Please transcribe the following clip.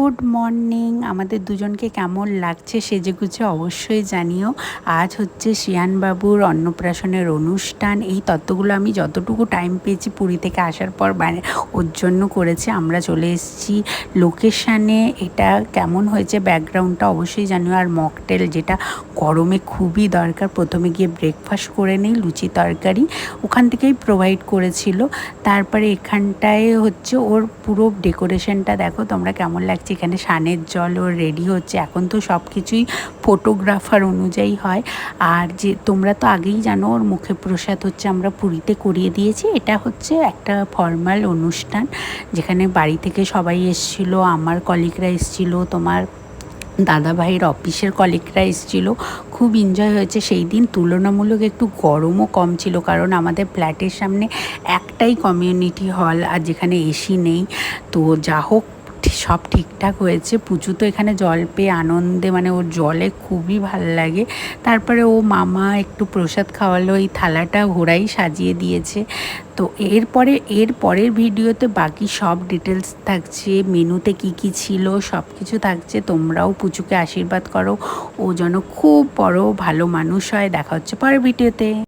Good morning. আমাদের দুজনকে কেমন লাগছে সেজেগুজে অবশ্যই জানিও। আজ হচ্ছে শিয়ানবাবুর অন্নপ্রাশনের অনুষ্ঠান। এই তত্ত্বগুলো আমি যতটুকু টাইম পেয়েছি পুরী থেকে আসার পর ওর জন্য করেছি। আমরা চলে এসেছি লোকেশানে। এটা কেমন হয়েছে ব্যাকগ্রাউন্ডটা অবশ্যই জানিও। আর মকটেল, যেটা গরমে খুবই দরকার। প্রথমে গিয়ে ব্রেকফাস্ট করে নিই, লুচি তরকারি ওখান থেকেই প্রোভাইড করেছিল। তারপরে এখানটায় হচ্ছে ওর পুরো ডেকোরেশনটা দেখো তোমরা কেমন লাগছে। এখানে সানের জল ওর রেডি হচ্ছে। এখন তো সব কিছুই ফটোগ্রাফার অনুযায়ী হয়। আর যে তোমরা তো আগেই জানো ওর মুখে প্রসাদ হচ্ছে আমরা পুরীতে করিয়ে দিয়েছি। এটা হচ্ছে একটা ফর্মাল অনুষ্ঠান, যেখানে বাড়ি থেকে সবাই এসেছিলো। আমার কলিগরা এসেছিলো, তোমার দাদাভাইয়ের অফিসের কলিগরা এসেছিলো। খুব এনজয় হয়েছে সেই দিন। তুলনামূলক একটু গরমও কম ছিল, কারণ আমাদের ফ্ল্যাটের সামনে একটাই কমিউনিটি হল, আর যেখানে এসি নেই। তো যা হোক সব ঠিকঠাক হয়েছে। পুজো তো এখানে জল পেয়ে আনন্দে, মানে ওর জলে খুবই ভাল লাগে। তারপরে ও মামা একটু প্রসাদ খাওয়ালো, এই থালাটা ঘোড়াই সাজিয়ে দিয়েছে। তো এর পরের ভিডিওতে বাকি সব ডিটেলস থাকছে, মেনুতে কি কি ছিল সব কিছু থাকছে। তোমরাও পুচুকে আশীর্বাদ করো ও যেন খুব বড় ভালো মানুষ হয়। দেখা হচ্ছে পরের ভিডিওতে।